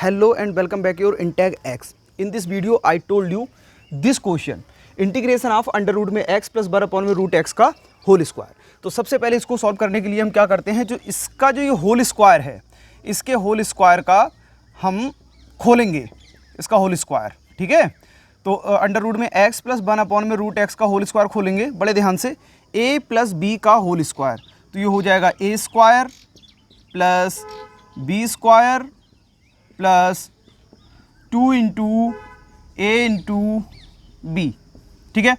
Hello and welcome back your Integ X. In this video I told you this question, integration of under root में x plus one upon में root x का whole square. तो सबसे पहले इसको solve करने के लिए हम क्या करते हैं, जो इसका जो ये होल स्क्वायर है, इसके होल स्क्वायर का हम खोलेंगे, इसका होल स्क्वायर। ठीक है, तो अंडर रूट में x प्लस वन अपॉन में रूट x का होल स्क्वायर खोलेंगे बड़े ध्यान से। a प्लस बी का होल स्क्वायर, तो ये हो जाएगा a square plus b square plus 2 into a into b. ठीक है,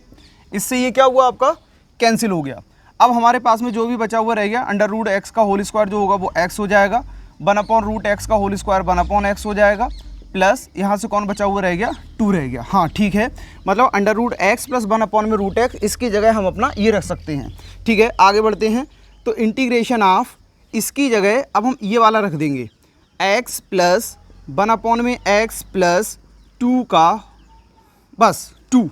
इससे ये क्या हुआ, आपका कैंसिल हो गया। अब हमारे पास में जो भी बचा हुआ रह गया, अंडर रूट एक्स का होल स्क्वायर जो होगा वो एक्स हो जाएगा, वन अपॉन रूट एक्स का whole square one upon x हो जाएगा, प्लस यहाँ से कौन बचा हुआ रह गया, 2 रह गया। हाँ ठीक है, मतलब under root x plus one upon में रूट एक्स, इसकी जगह हम अपना ये रख सकते हैं। ठीक है, आगे बढ़ते हैं। तो इंटीग्रेशन ऑफ, इसकी जगह अब हम ये वाला रख देंगे, एक्स प्लस वन अपॉन में एक्स प्लस 2 का बस 2,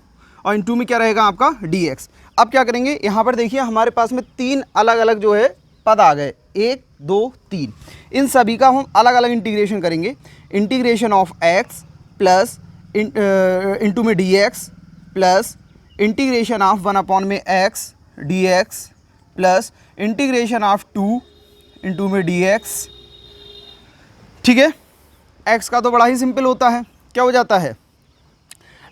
और इन 2 में क्या रहेगा आपका dx। अब क्या करेंगे, यहाँ पर देखिए हमारे पास में 3 अलग अलग जो है पद आ गए, 1 2 3। इन सभी का हम अलग अलग इंटीग्रेशन करेंगे। Integration of x plus into में dx plus integration of one upon में x dx plus integration of 2 into में dx। ठीक है, x का तो बड़ा ही सिंपल होता है, क्या हो जाता है,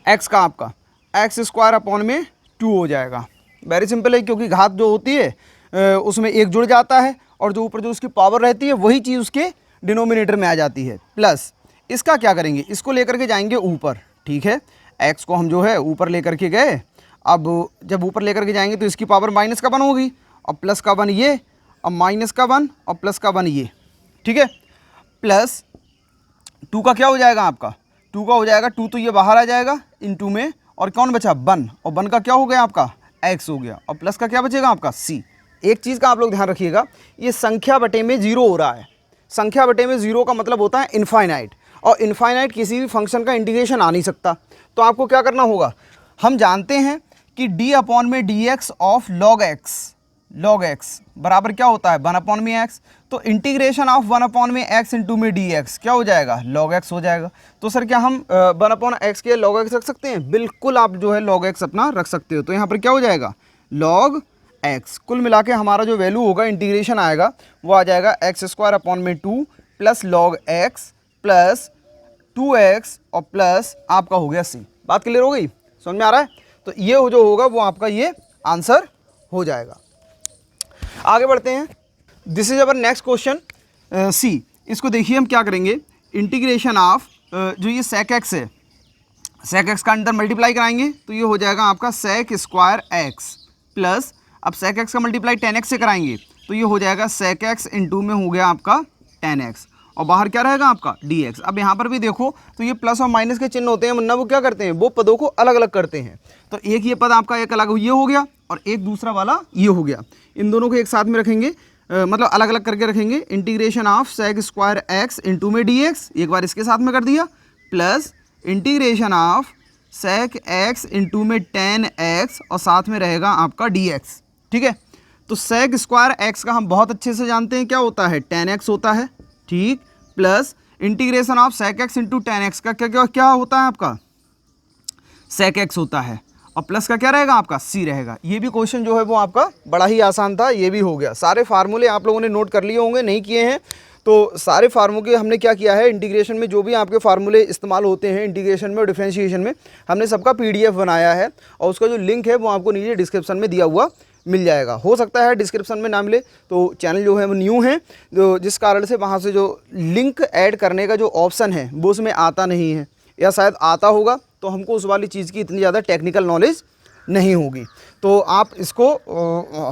x का आपका एक्स स्क्वायर अपॉन में 2 हो जाएगा। वेरी सिंपल है, क्योंकि घात जो होती है उसमें एक जुड़ जाता है, और जो ऊपर जो उसकी पावर रहती है वही चीज़ उसके डिनोमिनेटर में आ जाती है। प्लस इसका क्या करेंगे, इसको लेकर के जाएंगे ऊपर। ठीक है, x को हम जो है ऊपर लेकर के गए, अब जब ऊपर लेकर के जाएंगे तो इसकी पावर माइनस का 1 होगी, और प्लस का 1 ये, और माइनस का 1 और प्लस का 1 ये। ठीक है, प्लस 2 का क्या हो जाएगा आपका, 2 का हो जाएगा 2, तो ये बाहर आ जाएगा इन 2 में, और कौन बचा 1, और 1 का क्या हो गया आपका x हो गया, और प्लस का क्या बचेगा आपका c। एक चीज़ का आप लोग ध्यान रखिएगा, ये संख्या बटे में 0 हो रहा है। संख्या बटे में 0 का मतलब होता है इनफाइनाइट, और इनफाइनाइट किसी भी फंक्शन का इंटीग्रेशन आ नहीं सकता। तो आपको क्या करना होगा, हम जानते हैं कि d अपॉन में dx ऑफ log x बराबर क्या होता है 1 अपॉन में x। तो इंटीग्रेशन ऑफ 1 अपॉन में x इंटू में dx क्या हो जाएगा, log x हो जाएगा। तो सर क्या हम 1 अपॉन x के log x रख सकते हैं, बिल्कुल आप जो है log x अपना रख सकते हो। तो यहाँ पर क्या हो जाएगा log x, कुल मिला के हमारा जो वैल्यू होगा, इंटीग्रेशन आएगा वो आ जाएगा एक्स स्क्वायर अपॉन में 2 plus log x plus 2x और प्लस आपका हो गया c। बात क्लियर हो गई, समझ में आ रहा है। तो ये जो होगा वो आपका ये आंसर हो जाएगा। आगे बढ़ते हैं, this is our next question C. इसको देखिए हम क्या करेंगे, इंटीग्रेशन ऑफ जो ये sec x है, sec x का अंदर मल्टीप्लाई कराएंगे तो ये हो जाएगा आपका sec स्क्वायर x प्लस, अब sec x का मल्टीप्लाई tan x से कराएंगे तो ये हो जाएगा sec x इंटू में हो गया आपका tan x, और बाहर क्या रहेगा आपका dx। अब यहाँ पर भी देखो तो ये प्लस और माइनस के चिन्ह होते हैं, वरना वो क्या करते हैं, वो पदों को अलग अलग करते हैं। तो एक ये पद आपका एक अलग ये हो गया, और एक दूसरा वाला ये हो गया। इन दोनों को एक साथ में रखेंगे, मतलब अलग अलग करके रखेंगे। Integration of sec square x into में dx, एक बार इसके साथ में कर दिया, plus integration of sec x into में tan x, और साथ में रहेगा आपका dx। ठीक है, तो sec स्क्वायर x का हम बहुत अच्छे से जानते हैं क्या होता है, tan x होता है। ठीक, plus integration of sec x into tan x का क्या क्या क्या होता है आपका sec x होता है, और प्लस का क्या रहेगा आपका c रहेगा। ये भी क्वेश्चन जो है वो आपका बड़ा ही आसान था, ये भी हो गया। सारे फार्मूले आप लोगों ने नोट कर लिए होंगे, नहीं किए हैं तो सारे फार्मूले हमने क्या किया है, इंटीग्रेशन में जो भी आपके फार्मूले इस्तेमाल होते हैं इंटीग्रेशन में और डिफरेंशिएशन में, हमने सबका PDF बनाया है, और उसका जो लिंक है वो आपको नीचे डिस्क्रिप्शन में दिया हुआ मिल जाएगा। हो सकता है डिस्क्रिप्शन में ना मिले, तो चैनल जो है वो न्यू है, तो जिस कारण से वहाँ से जो लिंक ऐड करने का जो ऑप्शन है वो उसमें आता नहीं है, या शायद आता होगा तो हमको उस वाली चीज़ की इतनी ज़्यादा टेक्निकल नॉलेज नहीं होगी। तो आप इसको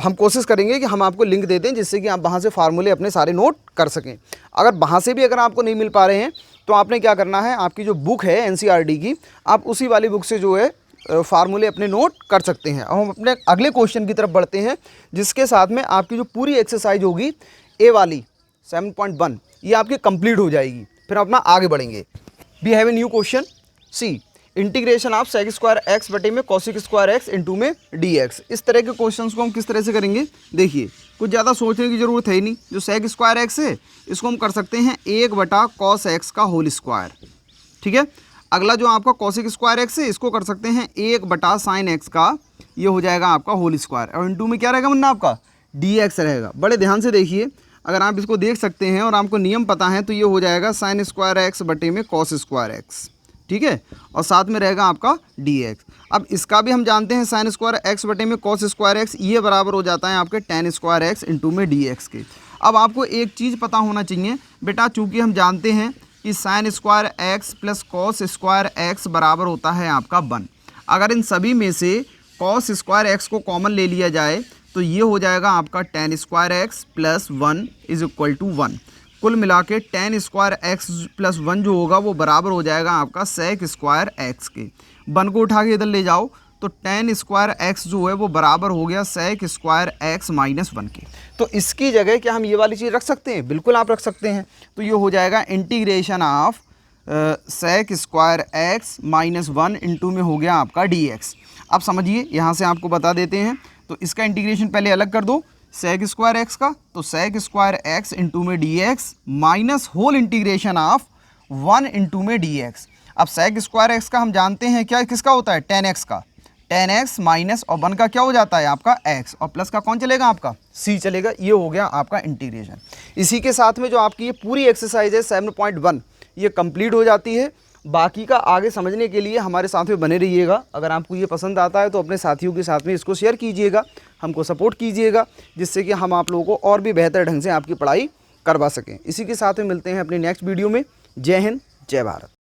हम कोशिश करेंगे कि हम आपको लिंक दे दें, जिससे कि आप वहाँ से फार्मूले अपने सारे नोट कर सकें। अगर वहाँ से भी अगर आपको नहीं मिल पा रहे हैं तो आपने क्या करना है, आपकी जो बुक है NCERT की, आप उसी वाली बुक से जो है फार्मूले अपने नोट कर सकते हैं। अब हम अपने अगले क्वेश्चन की तरफ बढ़ते हैं, जिसके साथ में आपकी जो पूरी एक्सरसाइज होगी ए वाली 7.1 ये आपकी कंप्लीट हो जाएगी। फिर अपना आगे बढ़ेंगे। We have a new question see, integration of sec square x बटे में cosec स्क्वायर x इंटू में dx। इस तरह के क्वेश्चंस को हम किस तरह से करेंगे, देखिए कुछ ज़्यादा सोचने की ज़रूरत है ही नहीं। जो सेक स्क्वायर एक्स है इसको हम कर सकते हैं 1/cos एक्स का होल स्क्वायर, ठीक है। अगला जो आपका कॉसेक स्क्वायर एक्स है इसको कर सकते हैं 1/sin एक्स का, ये हो जाएगा आपका होल स्क्वायर, और इनटू में क्या रहेगा वरना आपका dx रहेगा। बड़े ध्यान से देखिए, अगर आप इसको देख सकते हैं और आपको नियम पता है तो ये हो जाएगा sin स्क्वायर एक्स बटे में cos स्क्वायर एक्स, ठीक है, और साथ में रहेगा आपका dx। अब इसका भी हम जानते हैं sin स्क्वायर एक्स बटे में cos स्क्वायर एक्स, ये बराबर हो जाता है आपके tan स्क्वायर एक्स इंटू में dx के। अब आपको एक चीज़ पता होना चाहिए बेटा, चूँकि हम जानते हैं कि sin square x plus cos square x बराबर होता है आपका 1। अगर इन सभी में से cos स्क्वायर एक्स को कॉमन ले लिया जाए तो ये हो जाएगा आपका tan square x plus 1 is equal to 1। कुल मिला के tan स्क्वायर एक्स प्लस 1 जो होगा वो बराबर हो जाएगा आपका सेक स्क्वायर एक्स के। 1 को उठा के इधर ले जाओ तो tan स्क्वायर एक्स जो है वो बराबर हो गया सेक स्क्वायर एक्स माइनस 1 के। तो इसकी जगह क्या हम ये वाली चीज़ रख सकते हैं? बिल्कुल आप रख सकते हैं। तो ये हो जाएगा integration of sec square x minus 1 into में हो गया आपका dx। अब समझिए, यहाँ से आपको बता देते हैं, तो इसका इंटीग्रेशन पहले अलग कर दो सेक स्क्वायर एक्स का, तो सेक स्क्वायर एक्स इंटू में dx minus whole integration of 1 into में dx। अब सेक स्क्वायर एक्स का हम जानते हैं क्या किसका होता है, tan x का, tan x माइनस और 1 का क्या हो जाता है आपका x, और प्लस का कौन चलेगा आपका c चलेगा। ये हो गया आपका इंटीग्रेशन। इसी के साथ में जो आपकी ये पूरी एक्सरसाइज है 7.1 ये कंप्लीट हो जाती है। बाकी का आगे समझने के लिए हमारे साथ में बने रहिएगा। अगर आपको ये पसंद आता है तो अपने साथियों के साथ में इसको शेयर कीजिएगा, हमको सपोर्ट कीजिएगा, जिससे कि हम आप लोगों को और भी बेहतर ढंग से आपकी पढ़ाई करवा सकें। इसी के साथ में मिलते हैं अपने नेक्स्ट वीडियो में। जय हिंद, जय भारत।